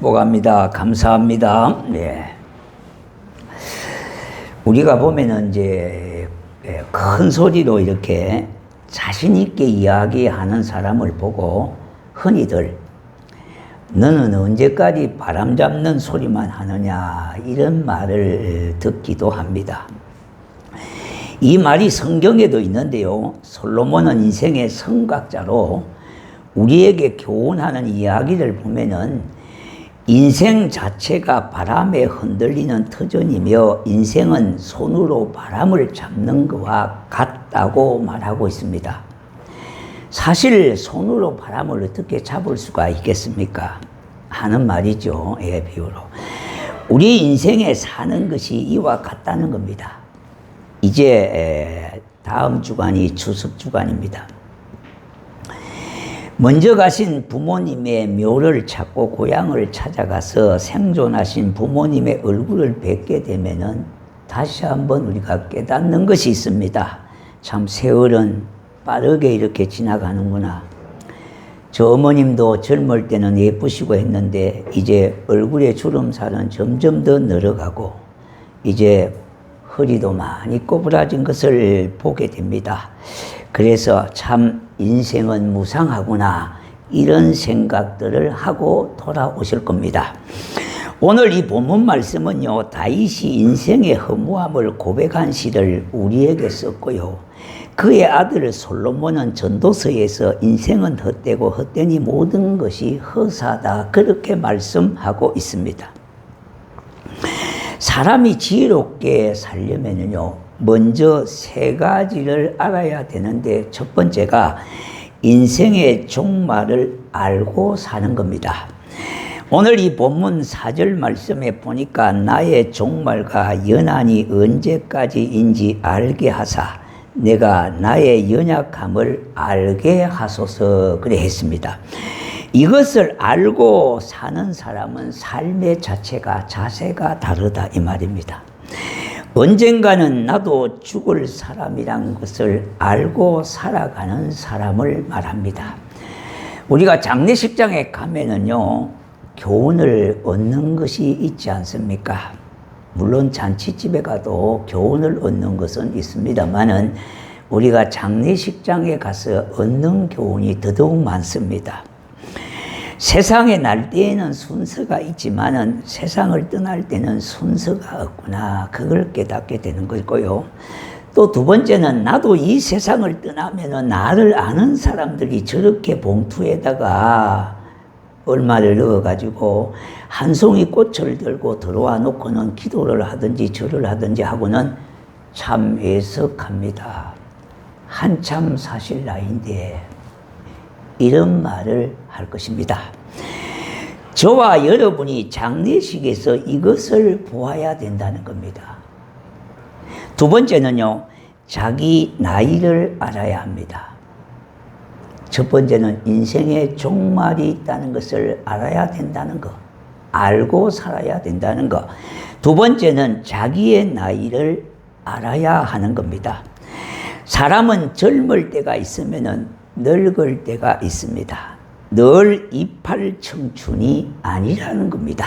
축복합니다. 감사합니다. 네. 우리가 보면은 이제 큰 소리로 이렇게 자신 있게 이야기하는 사람을 보고 흔히들 너는 언제까지 바람 잡는 소리만 하느냐 이런 말을 듣기도 합니다. 이 말이 성경에도 있는데요. 솔로몬은 인생의 성각자로 우리에게 교훈하는 이야기를 보면은 인생 자체가 바람에 흔들리는 터전이며 인생은 손으로 바람을 잡는 것과 같다고 말하고 있습니다. 사실 손으로 바람을 어떻게 잡을 수가 있겠습니까? 하는 말이죠. 비유로. 우리 인생에 사는 것이 이와 같다는 겁니다. 이제 다음 주간이 추석 주간입니다. 먼저 가신 부모님의 묘를 찾고 고향을 찾아가서 생존하신 부모님의 얼굴을 뵙게 되면은 다시 한번 우리가 깨닫는 것이 있습니다. 참 세월은 빠르게 이렇게 지나가는구나. 저 어머님도 젊을 때는 예쁘시고 했는데 이제 얼굴의 주름살은 점점 더 늘어가고 이제 허리도 많이 꼬부라진 것을 보게 됩니다. 그래서 참 인생은 무상하구나 이런 생각들을 하고 돌아오실 겁니다. 오늘 이 본문 말씀은요, 다윗이 인생의 허무함을 고백한 시를 우리에게 썼고요, 그의 아들 솔로몬은 전도서에서 인생은 헛되고 헛되니 모든 것이 허사다 그렇게 말씀하고 있습니다. 사람이 지혜롭게 살려면요, 먼저 세 가지를 알아야 되는데 첫 번째가 인생의 종말을 알고 사는 겁니다. 오늘 이 본문 4절 말씀에 보니까 나의 종말과 연한이 언제까지인지 알게 하사 내가 나의 연약함을 알게 하소서 그래 했습니다. 이것을 알고 사는 사람은 삶의 자체가 자세가 다르다 이 말입니다. 언젠가는 나도 죽을 사람이란 것을 알고 살아가는 사람을 말합니다. 우리가 장례식장에 가면은요, 교훈을 얻는 것이 있지 않습니까? 물론 잔치집에 가도 교훈을 얻는 것은 있습니다만은 우리가 장례식장에 가서 얻는 교훈이 더더욱 많습니다. 세상에 날 때에는 순서가 있지만은 세상을 떠날 때는 순서가 없구나. 그걸 깨닫게 되는 거고요. 또 두 번째는 나도 이 세상을 떠나면은 나를 아는 사람들이 저렇게 봉투에다가 얼마를 넣어가지고 한 송이 꽃을 들고 들어와 놓고는 기도를 하든지 절을 하든지 하고는 참 애석합니다. 한참 사실 나이인데 이런 말을 할 것입니다. 저와 여러분이 장례식에서 이것을 보아야 된다는 겁니다. 두 번째는요, 자기 나이를 알아야 합니다. 첫 번째는 인생의 종말이 있다는 것을 알아야 된다는 것, 알고 살아야 된다는 것. 두 번째는 자기의 나이를 알아야 하는 겁니다. 사람은 젊을 때가 있으면은 늙을 때가 있습니다. 늘 이팔 청춘이 아니라는 겁니다.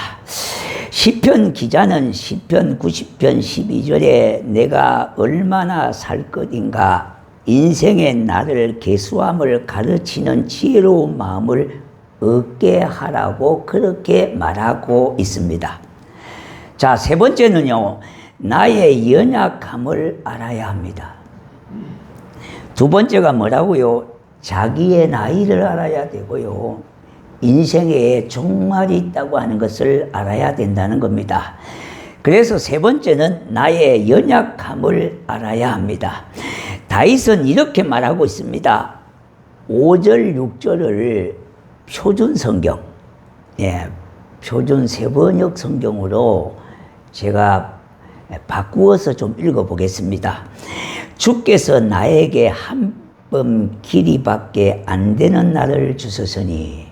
시편 기자는 시편 90편 12절에 내가 얼마나 살 것인가 인생의 나를 계수함을 가르치는 지혜로운 마음을 얻게 하라고 그렇게 말하고 있습니다. 자, 세 번째는요, 나의 연약함을 알아야 합니다. 두 번째가 뭐라고요? 자기의 나이를 알아야 되고요, 인생에 종말이 있다고 하는 것을 알아야 된다는 겁니다. 그래서 세 번째는 나의 연약함을 알아야 합니다. 다윗은 이렇게 말하고 있습니다. 5절 6절을 표준 성경, 표준 세번역 성경으로 제가 바꾸어서 좀 읽어보겠습니다. 주께서 나에게 한 번 길이밖에 안 되는 날을 주셨으니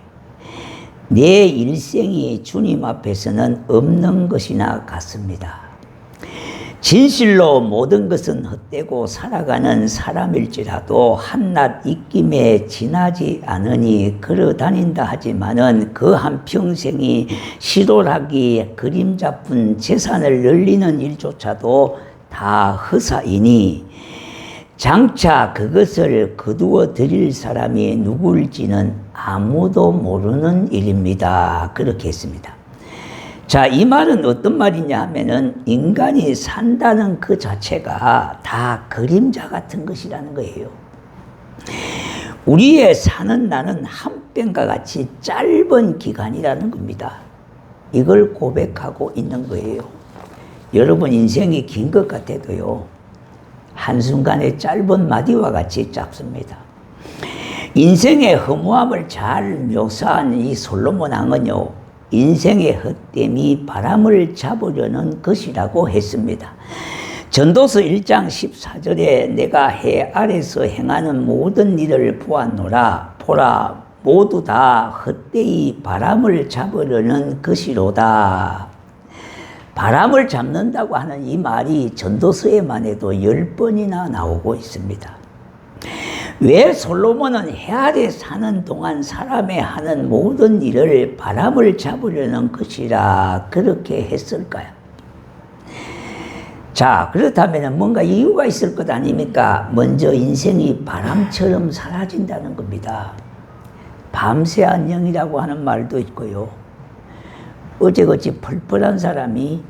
내 일생이 주님 앞에서는 없는 것이나 같습니다. 진실로 모든 것은 헛되고 살아가는 사람일지라도 한낱 입김에 지나지 않으니 걸어 다닌다 하지만은 그 한평생이 시돌하기 그림자뿐 재산을 늘리는 일조차도 다 허사이니 장차 그것을 거두어 드릴 사람이 누구일지는 아무도 모르는 일입니다. 그렇게 했습니다. 자, 이 말은 어떤 말이냐 하면은 인간이 산다는 그 자체가 다 그림자 같은 것이라는 거예요. 우리의 사는 날은 한 뼘과 같이 짧은 기간이라는 겁니다. 이걸 고백하고 있는 거예요. 여러분 인생이 긴 것 같아도요, 한순간의 짧은 마디와 같이 짧습니다. 인생의 허무함을 잘 묘사한 이 솔로몬 왕은요, 인생의 헛됨이 바람을 잡으려는 것이라고 했습니다. 전도서 1장 14절에 내가 해 아래서 행하는 모든 일을 보았노라. 보라, 모두 다 헛되이 바람을 잡으려는 것이로다. 바람을 잡는다고 하는 이 말이 전도서에만 해도 10번이나 나오고 있습니다. 왜 솔로몬은 해 아래 사는 동안 사람의 하는 모든 일을 바람을 잡으려는 것이라 그렇게 했을까요? 자, 그렇다면 뭔가 이유가 있을 것 아닙니까? 먼저 인생이 바람처럼 사라진다는 겁니다. 밤새 안녕이라고 하는 말도 있고요. 어제같이 펄펄한 사람이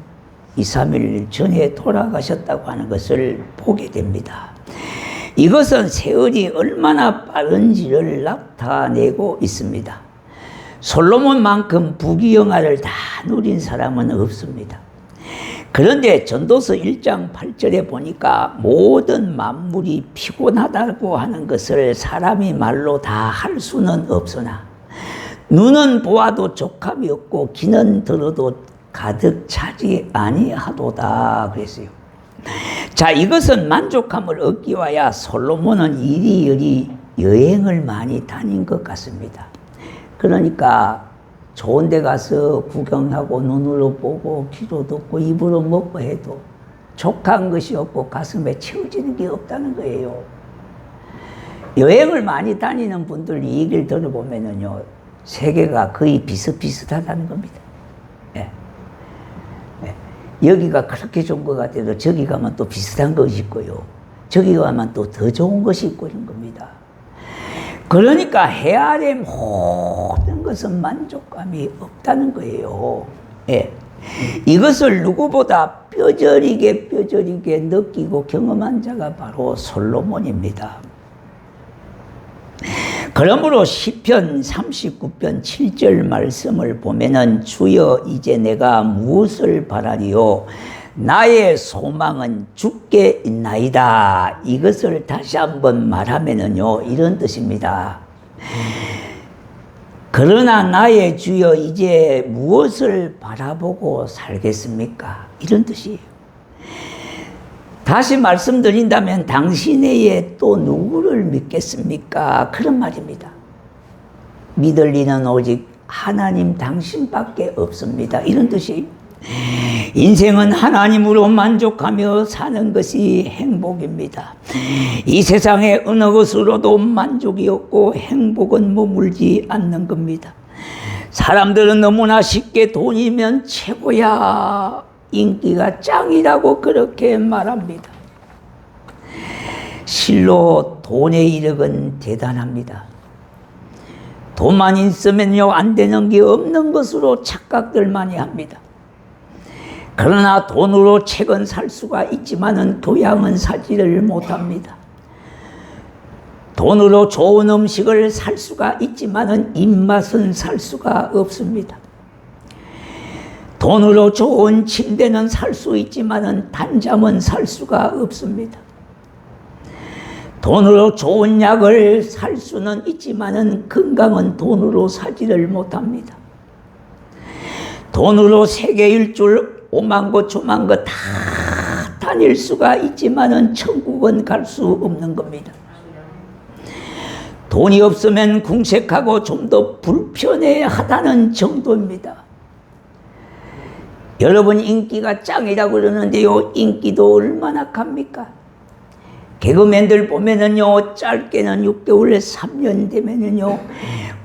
2, 3일 전에 돌아가셨다고 하는 것을 보게 됩니다. 이것은 세월이 얼마나 빠른지를 나타내고 있습니다. 솔로몬만큼 부귀영화를 다 누린 사람은 없습니다. 그런데 전도서 1장 8절에 보니까 모든 만물이 피곤하다고 하는 것을 사람이 말로 다 할 수는 없으나 눈은 보아도 족함이 없고 귀는 들어도 가득 차지 아니하도다 그랬어요. 자, 이것은 만족함을 얻기 위하여 솔로몬은 이리저리 여행을 많이 다닌 것 같습니다. 그러니까 좋은 데 가서 구경하고 눈으로 보고 귀로 듣고 입으로 먹고 해도 족한 것이 없고 가슴에 채워지는 게 없다는 거예요. 여행을 많이 다니는 분들 이 얘기를 들어보면요, 세계가 거의 비슷비슷하다는 겁니다. 예. 여기가 그렇게 좋은 것 같아도 저기 가면 또 비슷한 것이 있고요. 저기 가면 또 더 좋은 것이 있고 이런 겁니다. 그러니까 해 아래 모든 것은 만족감이 없다는 거예요. 예. 이것을 누구보다 뼈저리게 느끼고 경험한 자가 바로 솔로몬입니다. 그러므로 시편 39편 7절 말씀을 보면은 주여 이제 내가 무엇을 바라리요 나의 소망은 주께 있나이다. 이것을 다시 한번 말하면은요 이런 뜻입니다. 그러나 나의 주여 이제 무엇을 바라보고 살겠습니까? 이런 뜻이에요. 다시 말씀드린다면 당신 외에 또 누구를 믿겠습니까? 그런 말입니다. 믿을 이는 오직 하나님 당신밖에 없습니다. 이런 뜻이 인생은 하나님으로 만족하며 사는 것이 행복입니다. 이 세상의 어느 것으로도 만족이 없고 행복은 머물지 않는 겁니다. 사람들은 너무나 쉽게 돈이면 최고야, 인기가 짱이라고 그렇게 말합니다. 실로 돈의 이력은 대단합니다. 돈만 있으면요 안 되는 게 없는 것으로 착각들 많이 합니다. 그러나 돈으로 책은 살 수가 있지만은 교양은 사지를 못합니다. 돈으로 좋은 음식을 살 수가 있지만은 입맛은 살 수가 없습니다. 돈으로 좋은 침대는 살 수 있지만은 단잠은 살 수가 없습니다. 돈으로 좋은 약을 살 수는 있지만은 건강은 돈으로 사지를 못합니다. 돈으로 세계 일주를 오만 곳 조만 곳 다 다닐 수가 있지만은 천국은 갈 수 없는 겁니다. 돈이 없으면 궁색하고 좀 더 불편해하다는 정도입니다. 여러분 인기가 짱이라고 그러는데요, 인기도 얼마나 갑니까? 개그맨들 보면은요, 짧게는 6개월, 3년 되면은요,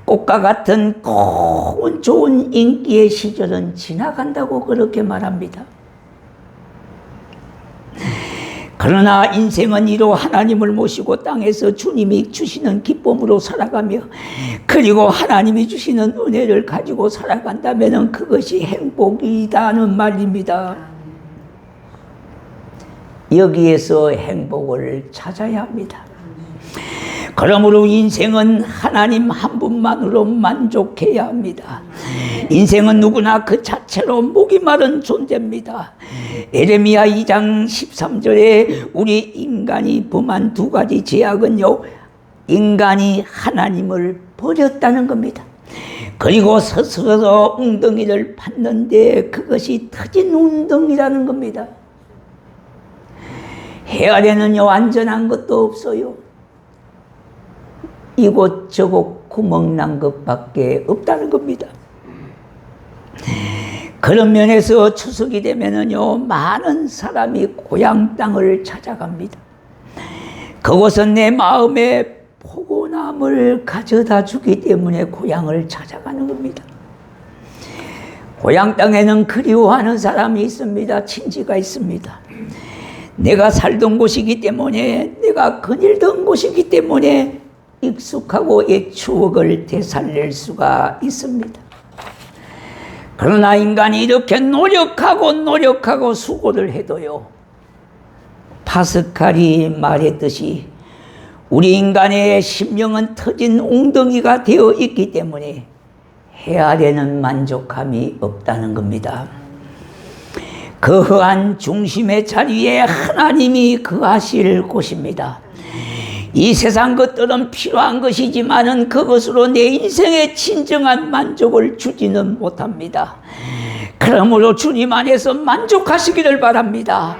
꽃과 같은 고운 좋은 인기의 시절은 지나간다고 그렇게 말합니다. 그러나 인생은 이로 하나님을 모시고 땅에서 주님이 주시는 기쁨으로 살아가며, 그리고 하나님이 주시는 은혜를 가지고 살아간다면 그것이 행복이라는 말입니다. 여기에서 행복을 찾아야 합니다. 그러므로 인생은 하나님 한 분만으로 만족해야 합니다. 인생은 누구나 그 자체로 목이 마른 존재입니다. 에레미야 2장 13절에 우리 인간이 범한 두 가지 죄악은요, 인간이 하나님을 버렸다는 겁니다. 그리고 스스로 웅덩이를 팠는데 그것이 터진 웅덩이라는 겁니다. 해 아래는요, 안전한 것도 없어요. 이곳저곳 구멍 난 것밖에 없다는 겁니다. 그런 면에서 추석이 되면은요, 많은 사람이 고향 땅을 찾아갑니다. 그곳은 내 마음에 포근함을 가져다 주기 때문에 고향을 찾아가는 겁니다. 고향 땅에는 그리워하는 사람이 있습니다. 친지가 있습니다. 내가 살던 곳이기 때문에, 내가 거닐던 곳이기 때문에 익숙하고 옛 추억을 되살릴 수가 있습니다. 그러나 인간이 이렇게 노력하고 수고를 해도요, 파스칼이 말했듯이 우리 인간의 심령은 터진 웅덩이가 되어 있기 때문에 해 아래는 만족함이 없다는 겁니다. 그 한 중심의 자리에 하나님이 거하실 곳입니다. 이 세상 것들은 필요한 것이지만은 그것으로 내 인생에 진정한 만족을 주지는 못합니다. 그러므로 주님 안에서 만족하시기를 바랍니다.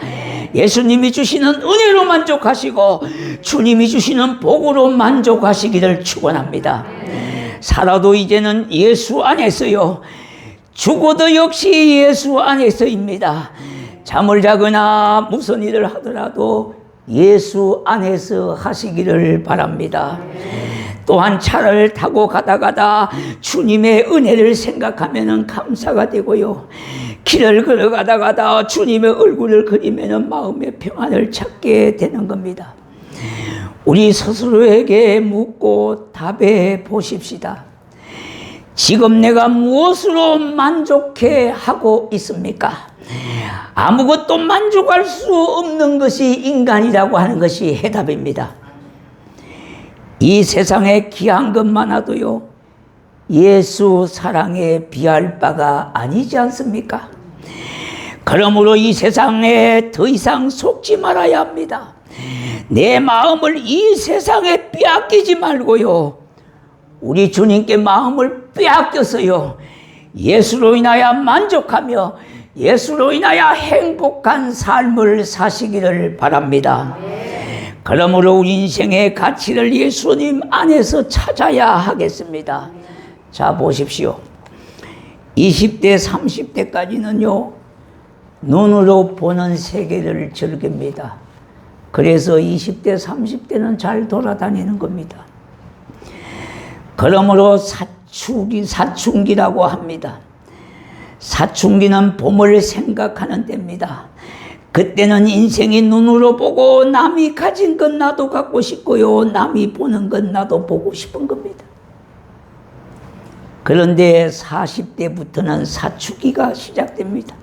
예수님이 주시는 은혜로 만족하시고 주님이 주시는 복으로 만족하시기를 축원합니다. 살아도 이제는 예수 안에서요, 죽어도 역시 예수 안에서입니다. 잠을 자거나 무슨 일을 하더라도 예수 안에서 하시기를 바랍니다. 또한 차를 타고 가다가다 주님의 은혜를 생각하면 감사가 되고요, 길을 걸어가다가다 주님의 얼굴을 그리면 마음의 평안을 찾게 되는 겁니다. 우리 스스로에게 묻고 답해 보십시다. 지금 내가 무엇으로 만족해 하고 있습니까? 아무것도 만족할 수 없는 것이 인간이라고 하는 것이 해답입니다. 이 세상에 귀한 것 많아도요, 예수 사랑에 비할 바가 아니지 않습니까? 그러므로 이 세상에 더 이상 속지 말아야 합니다. 내 마음을 이 세상에 빼앗기지 말고요, 우리 주님께 마음을 빼앗겨서요, 예수로 인하여 만족하며 예수로 인하여 행복한 삶을 사시기를 바랍니다. 그러므로 우리 인생의 가치를 예수님 안에서 찾아야 하겠습니다. 자, 보십시오. 20대, 30대까지는요, 눈으로 보는 세계를 즐깁니다. 그래서 20대, 30대는 잘 돌아다니는 겁니다. 그러므로 사춘기라고 합니다. 사춘기는 봄을 생각하는 때입니다. 그때는 인생이 눈으로 보고 남이 가진 건 나도 갖고 싶고요, 남이 보는 건 나도 보고 싶은 겁니다. 그런데 40대부터는 사춘기가 시작됩니다.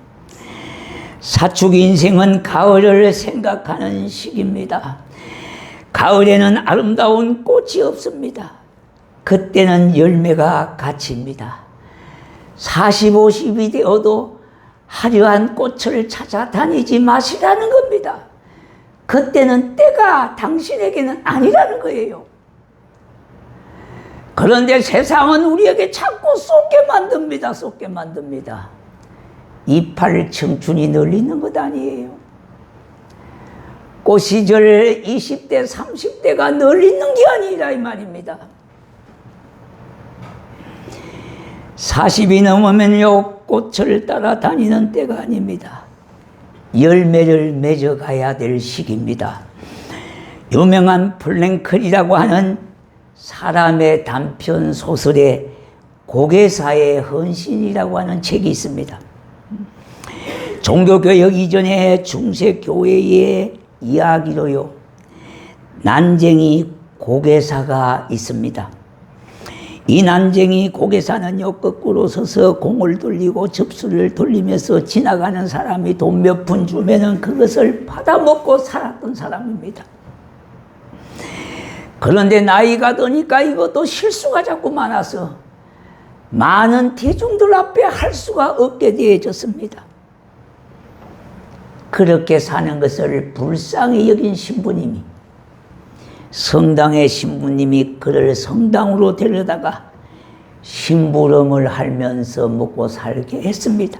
사춘기 인생은 가을을 생각하는 시기입니다. 가을에는 아름다운 꽃이 없습니다. 그때는 열매가 갇힙니다. 40, 50이 되어도 화려한 꽃을 찾아다니지 마시라는 겁니다. 그때는 때가 당신에게는 아니라는 거예요. 그런데 세상은 우리에게 자꾸 쏟게 만듭니다. 쏟게 만듭니다. 이팔 청춘이 널리는 것 아니에요. 꽃 시절 20대, 30대가 널리는 게 아니라 이 말입니다. 40이 넘으면요, 꽃을 따라다니는 때가 아닙니다. 열매를 맺어가야 될 시기입니다. 유명한 플랭클이라고 하는 사람의 단편 소설에 고개사의 헌신이라고 하는 책이 있습니다. 종교개혁 이전의 중세교회의 이야기로요, 난쟁이 고개사가 있습니다. 이 난쟁이 고개사는요, 거꾸로 서서 공을 돌리고 접수를 돌리면서 지나가는 사람이 돈 몇 푼 주면은 그것을 받아먹고 살았던 사람입니다. 그런데 나이가 드니까 이것도 실수가 자꾸 많아서 많은 대중들 앞에 할 수가 없게 되어졌습니다. 그렇게 사는 것을 불쌍히 여긴 신부님이, 성당의 신부님이 그를 성당으로 데려다가 심부름을 하면서 먹고 살게 했습니다.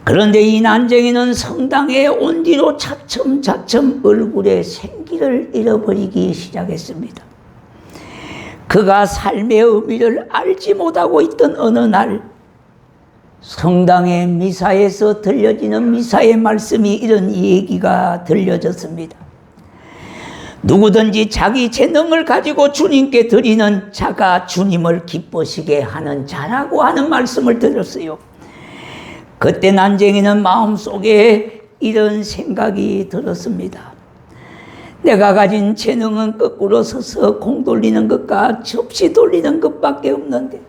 그런데 이 난쟁이는 성당에 온 뒤로 차츰차츰 얼굴에 생기를 잃어버리기 시작했습니다. 그가 삶의 의미를 알지 못하고 있던 어느 날, 성당의 미사에서 들려지는 미사의 말씀이 이런 얘기가 들려졌습니다. 누구든지 자기 재능을 가지고 주님께 드리는 자가 주님을 기쁘시게 하는 자라고 하는 말씀을 들었어요. 그때 난쟁이는 마음속에 이런 생각이 들었습니다. 내가 가진 재능은 거꾸로 서서 공 돌리는 것과 접시 돌리는 것밖에 없는데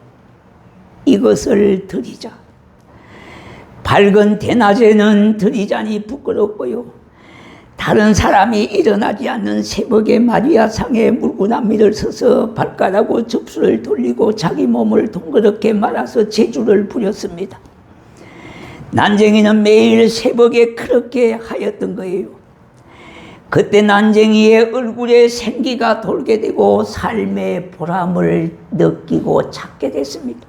이것을 드리자. 밝은 대낮에는 드리자니 부끄럽고요, 다른 사람이 일어나지 않는 새벽에 마리아상에 물구나미를 서서 발가락으로 접수를 돌리고 자기 몸을 동그랗게 말아서 제주를 부렸습니다. 난쟁이는 매일 새벽에 그렇게 하였던 거예요. 그때 난쟁이의 얼굴에 생기가 돌게 되고 삶의 보람을 느끼고 찾게 됐습니다.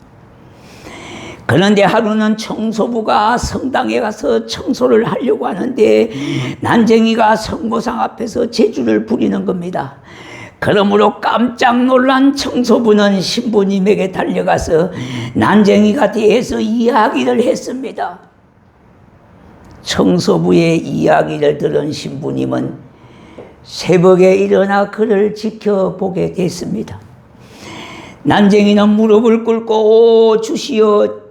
그런데 하루는 청소부가 성당에 가서 청소를 하려고 하는데 난쟁이가 성모상 앞에서 제주를 부리는 겁니다. 그러므로 깜짝 놀란 청소부는 신부님에게 달려가서 난쟁이가 대해서 이야기를 했습니다. 청소부의 이야기를 들은 신부님은 새벽에 일어나 그를 지켜보게 됐습니다. 난쟁이는 무릎을 꿇고 오 주시여,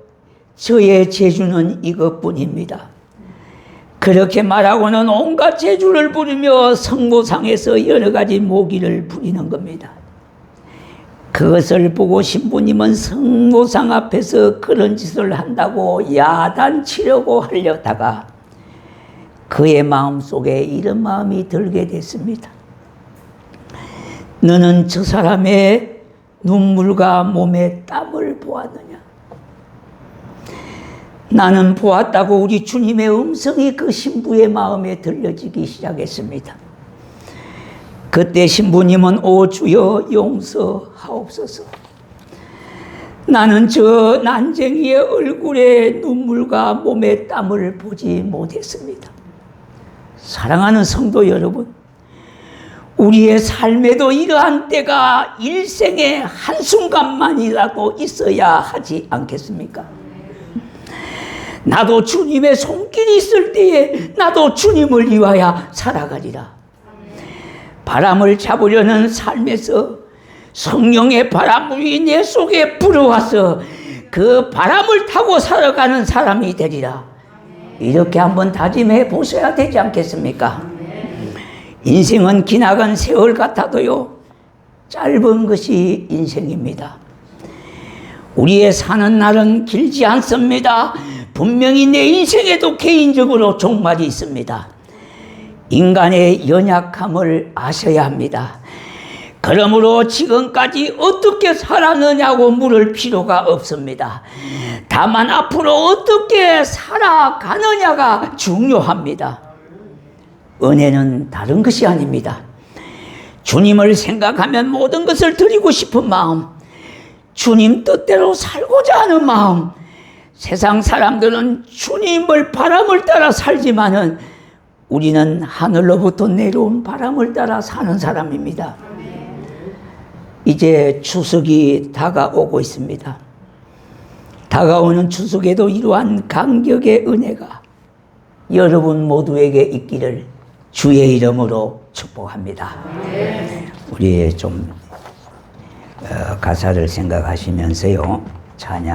저의 재주는 이것뿐입니다. 그렇게 말하고는 온갖 재주를 부리며 성모상에서 여러 가지 모기를 부리는 겁니다. 그것을 보고 신부님은 성모상 앞에서 그런 짓을 한다고 야단치려고 하려다가 그의 마음속에 이런 마음이 들게 됐습니다. 너는 저 사람의 눈물과 몸에 땀을 보았느냐? 나는 보았다고 우리 주님의 음성이 그 신부의 마음에 들려지기 시작했습니다. 그때 신부님은 오 주여 용서하옵소서. 나는 저 난쟁이의 얼굴에 눈물과 몸에 땀을 보지 못했습니다. 사랑하는 성도 여러분, 우리의 삶에도 이러한 때가 일생의 한순간만이라도 있어야 하지 않겠습니까? 나도 주님의 손길이 있을 때에 나도 주님을 위하여 살아가리라. 바람을 잡으려는 삶에서 성령의 바람이 내 속에 불어와서 그 바람을 타고 살아가는 사람이 되리라. 이렇게 한번 다짐해 보셔야 되지 않겠습니까? 인생은 기나간 세월 같아도요, 짧은 것이 인생입니다. 우리의 사는 날은 길지 않습니다. 분명히 내 인생에도 개인적으로 종말이 있습니다. 인간의 연약함을 아셔야 합니다. 그러므로 지금까지 어떻게 살았느냐고 물을 필요가 없습니다. 다만 앞으로 어떻게 살아가느냐가 중요합니다. 은혜는 다른 것이 아닙니다. 주님을 생각하면 모든 것을 드리고 싶은 마음, 주님 뜻대로 살고자 하는 마음. 세상 사람들은 주님을 바람을 따라 살지만은 우리는 하늘로부터 내려온 바람을 따라 사는 사람입니다. 이제 추석이 다가오고 있습니다. 다가오는 추석에도 이러한 감격의 은혜가 여러분 모두에게 있기를 주의 이름으로 축복합니다. 우리 좀 가사를 생각하시면서요 찬양